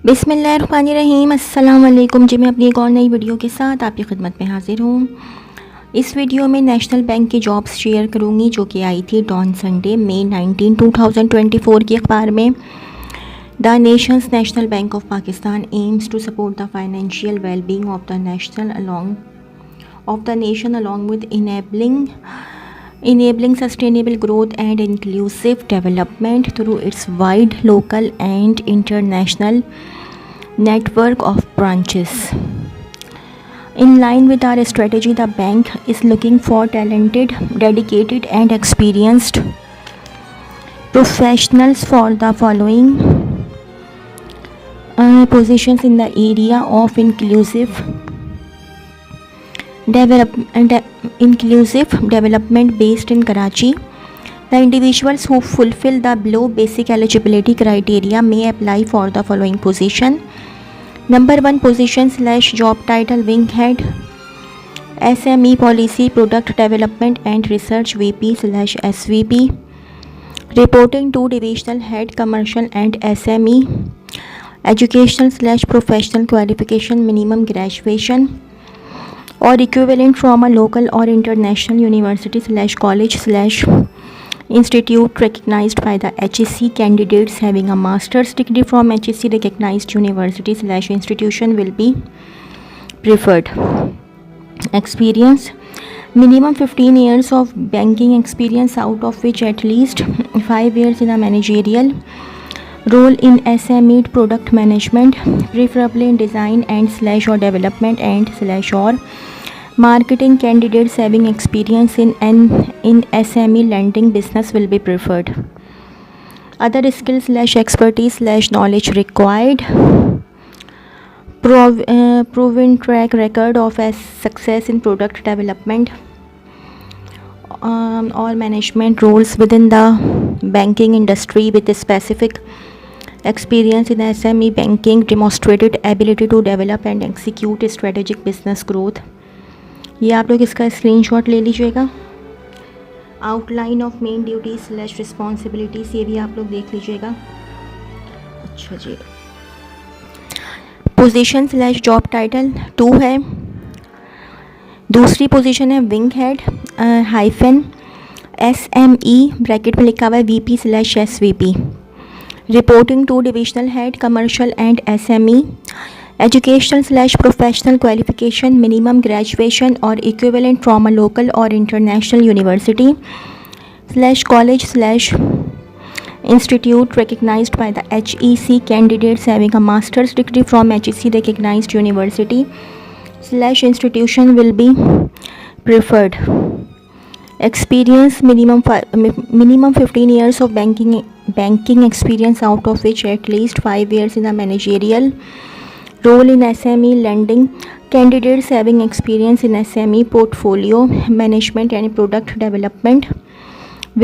बिस्मिल्लाहिर्रहमानिर्रहीम। अस्सलाम वालेकुम जी। मैं अपनी एक और नई वीडियो के साथ आपकी खिदमत में हाजिर हूँ। इस वीडियो में नेशनल बैंक की जॉब्स शेयर करूँगी जो कि आई थी ऑन संडे मई 19 2024 की अखबार में। The nations national bank of Pakistan aims to support the financial wellbeing of the nation along with enabling sustainable growth and inclusive development through its wide local and international network of branches. In line with our strategy, the bank is looking for talented, dedicated and experienced professionals for the following positions in the area of inclusive development based in Karachi. The individuals who fulfill the below basic eligibility criteria may apply for the following position. Number 1 position / job title wing head SME policy product development and research VP / SVP, reporting to divisional head commercial and SME. Education / professional qualification minimum graduation or equivalent from a local or international university / college / institute recognized by the HEC. Candidates having a master's degree from HEC recognized university / institution will be preferred. Experience: minimum 15 years of banking experience, out of which at least 5 years in a managerial role in SME product management, preferably in design and / or development and / or marketing. Candidates having experience in SME lending business will be preferred. Other skills / expertise / knowledge required: proven track record of success in product development or management roles within the banking industry with a specific experience in SME banking, demonstrated ability to develop and execute strategic business growth. ये आप लोग इसका screenshot ले लीजिएगा. Outline of main duties / responsibilities ये भी आप लोग देख लीजिएगा. अच्छा जी. पोजीशन / जॉब टाइटल 2 है. दूसरी पोजीशन है विंग हेड -SME ब्रैकेट में लिखा हुआ है VP / SVP, reporting to divisional head commercial and SME. Education / professional qualification minimum graduation or equivalent from a local or international university / college / institute recognized by the HEC. Candidates having a master's degree from HEC recognized university / institution will be preferred. Experience: minimum 15 years of banking experience, out of which at least 5 years in a managerial role in SME lending. Candidates having experience in SME portfolio management and product development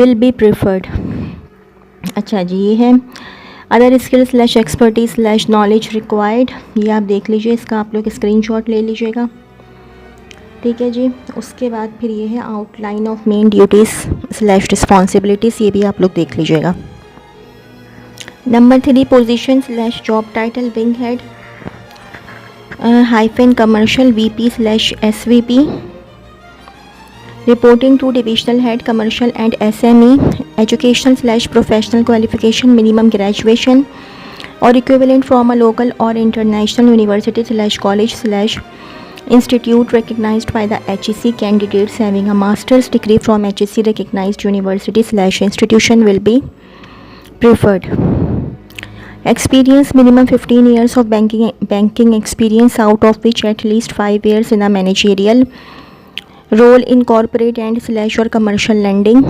will be preferred. अच्छा जी, ये है. Other skills / expertise / knowledge required, ये आप देख लीजिए. इसका आप लोग स्क्रीनशॉट ले लीजिएगा. ठीक है जी. उसके बाद फिर ये है outline of main duties / responsibilities, ये भी आप लोग देख लीजिएगा. Number 3 position / job title wing head -commercial VP / SVP, reporting to divisional head commercial and SME. Education / professional qualification minimum graduation or equivalent from a local or international university / college / institute recognized by the HEC. Candidates having a master's degree from HEC recognized university / institution will be preferred. Experience: minimum 15 years of banking experience, out of which at least 5 years in a managerial role in corporate and / or commercial lending.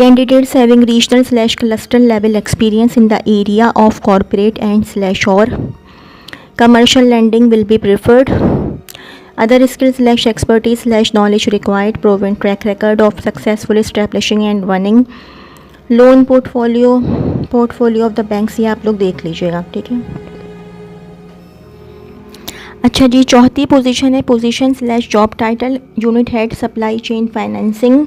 Candidates having regional / cluster level experience in the area of corporate and / or commercial lending will be preferred. Other skills / expertise / knowledge required: proven track record of successful establishing and running loan portfolio of the banks, ये आप लोग देख लीजिएगा. ठीक है. अच्छा जी. चौथी position है position / job title unit head supply chain financing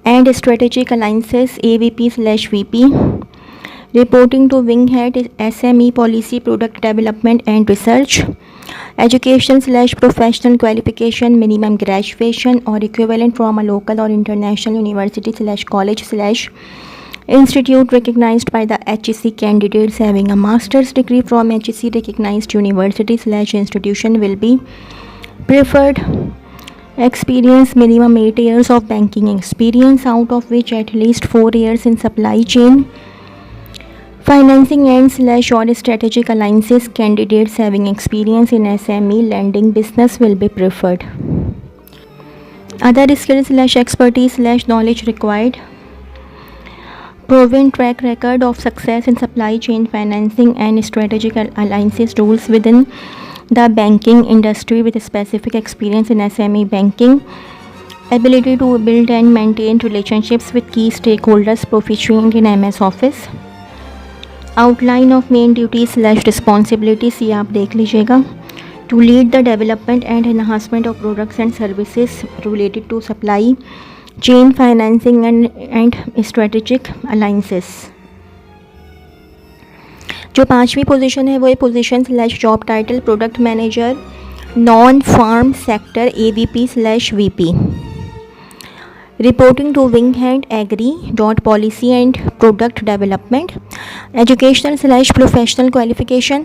and strategic alliances AVP / VP, Reporting to wing head is SME policy, product development and research. Education/professional qualification, minimum graduation or equivalent from a local or international university/college/institute recognized by the HEC. Candidates having a master's degree from HEC recognized university/institution will be preferred. Experience, minimum 8 years of banking experience, out of which at least 4 years in supply chain, financing and/or strategic alliances. Candidates having experience in SME lending business will be preferred. Other skills/expertise/knowledge required: proven track record of success in supply chain financing and strategic alliances rules within the banking industry with specific experience in SME banking, ability to build and maintain relationships with key stakeholders, proficient in MS Office. Outline of main duties responsibilities ये आप देख लीजिएगा. To lead the development and enhancement of products and services related to supply chain financing and strategic alliances. जो पांचवी position है वो position job title product manager non farm sector AVP/VP. Reporting to wing head agri. Policy and product development. Educational/professional qualification,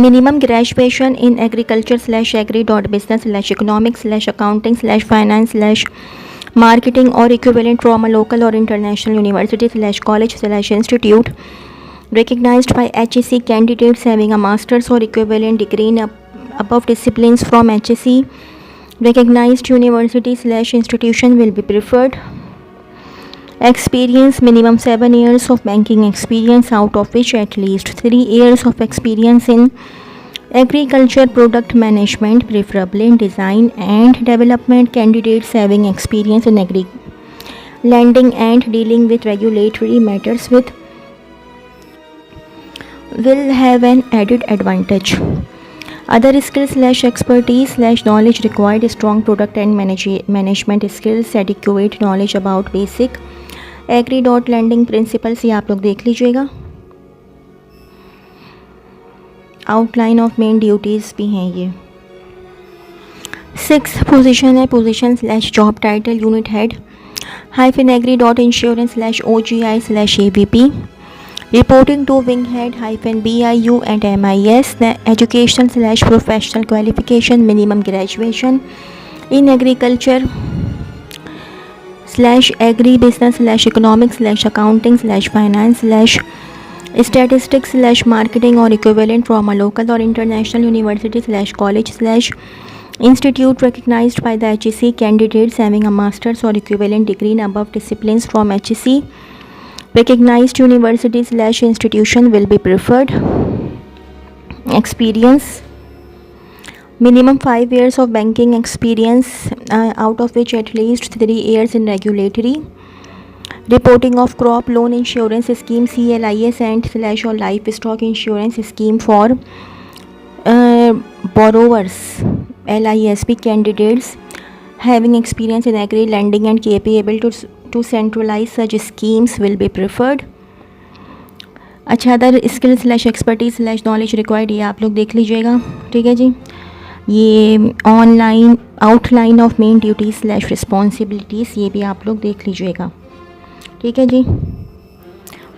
minimum graduation in agriculture/agri. Business/economics/accounting/finance/marketing or equivalent from a local or international university/college/institute recognized by HEC. Candidates having a master's or equivalent degree in above disciplines from HEC recognized university/institution will be preferred. Experience, minimum 7 years of banking experience, out of which at least 3 years of experience in agriculture product management, preferably in design and development. Candidates having experience in agri lending and dealing with regulatory matters will have an added advantage. Other skills/expertise/knowledge required: strong product and management skills, adequate knowledge about basic agri.lending principles. ये आप लोग देख लीजिएगा. Outline of main duties भी हैं ये. 6th position है position job title unit head -agri.insurance/OGI/AVP. Reporting to wing head -BIU and MIS. Education/professional qualification, minimum graduation in agriculture/agri business/economics/accounting/finance/statistics/marketing or equivalent from a local or international university/college/institute recognized by the HEC. Candidates having a master's or equivalent degree in above disciplines from HEC recognized university/institution will be preferred. Experience, minimum 5 years of banking experience, out of which at least 3 years in regulatory. Reporting of crop loan insurance scheme CLIS and/or livestock insurance scheme for borrowers LISP. Candidates having experience in agri lending and capable to centralize such schemes will be preferred. अच्छा, other स्किल्स/एक्सपर्टीज/नॉलेज required ये आप लोग देख लीजिएगा. ठीक है जी. ये online outline of main duties responsibilities ये भी आप लोग देख लीजिएगा. ठीक है जी.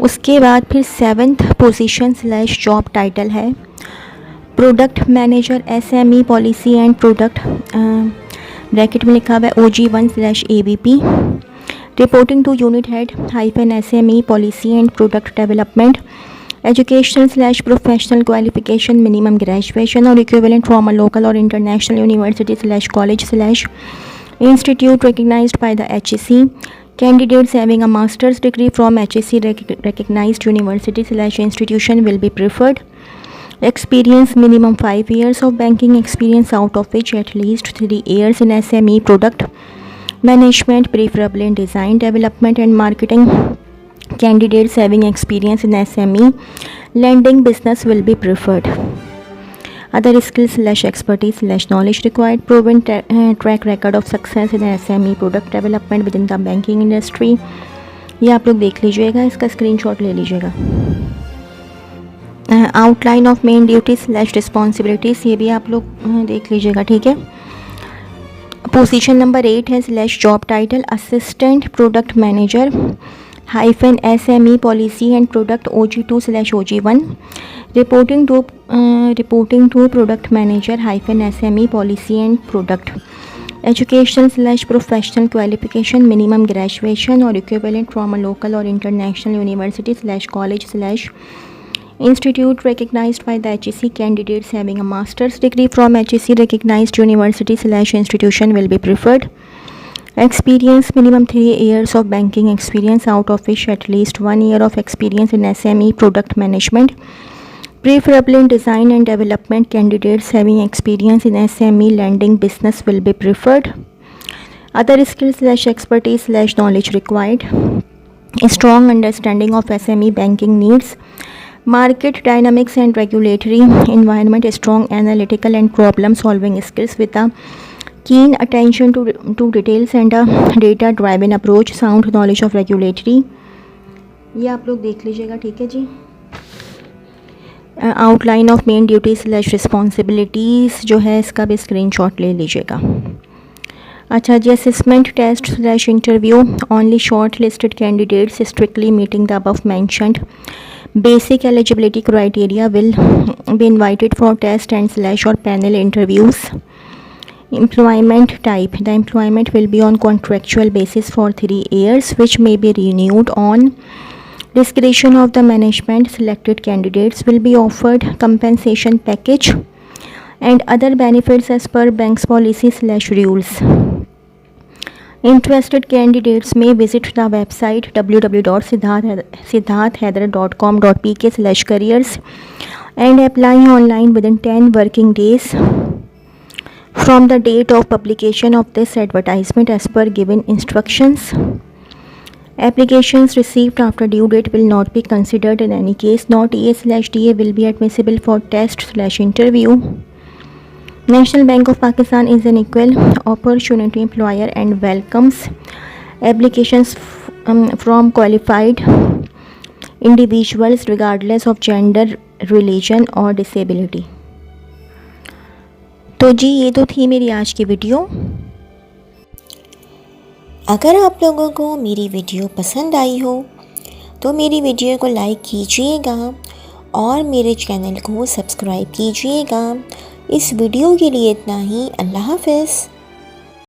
उसके बाद फिर 7th पोजीशन/जॉब टाइटल है product manager SME policy and product, bracket में लिखा हुआ है OG1/AVP. Reporting to unit head -SME policy and product development. Education/professional qualification, minimum graduation or equivalent from a local or international university/college/institute recognized by the HEC. Candidates having a master's degree from HEC recognized university/institution will be preferred. Experience, minimum 5 years of banking experience, out of which at least 3 years in SME product management, preferably in design, development and marketing. Candidates having experience in SME lending business will be preferred. Other skills/expertise/knowledge required: proven track record of success in SME product development within the banking industry, ये आप लोग देख लीजिएगा, इसका screenshot ले लीजिएगा। Outline of main duty / responsibilities, ये भी आप लोग देख लीजिएगा, ठीक है। पोजीशन नंबर 8 है / job title assistant product manager -SME policy and product OG2 / OG1, reporting to product manager -SME policy and product, education / professional qualification minimum graduation और इक्विवेलेंट फ्रॉम अ लोकल और international university / college / institute recognized by the HEC. Candidates having a master's degree from HEC recognized university / institution will be preferred. Experience minimum 3 years of banking experience, out of which at least 1 year of experience in SME product management, preferably in design and development. Candidates having experience in SME lending business will be preferred. Other skills / expertise / knowledge required: a strong understanding of SME banking needs, market dynamics and regulatory environment, strong analytical and problem solving skills with a keen attention to details and a data driven approach, sound knowledge of regulatory, ये आप लोग देख लीजिएगा, ठीक है जी। Outline of main duties / responsibilities जो है इसका भी स्क्रीनशॉट ले लीजिएगा। अच्छा जी, assessment test / interview, only short listed candidates strictly meeting the above mentioned basic eligibility criteria will be invited for test and / or panel interviews. Employment type: the employment will be on contractual basis for 3 years, which may be renewed on discretion of the management. Selected candidates will be offered compensation package and other benefits as per bank's policy / rules. Interested candidates may visit the website www.siddharthhaider.com.pk/careers and apply online within 10 working days from the date of publication of this advertisement as per given instructions. Applications received after due date will not be considered in any case. Not EA/DA will be admissible for test / interview. National Bank of Pakistan is an equal opportunity employer and welcomes applications from qualified individuals regardless of gender, religion और disability. तो जी ये तो थी मेरी आज की video. अगर आप लोगों को मेरी वीडियो पसंद आई हो तो मेरी वीडियो को लाइक कीजिएगा और मेरे चैनल को सब्सक्राइब कीजिएगा। इस वीडियो के लिए इतना ही। अल्लाह हाफ़िज़।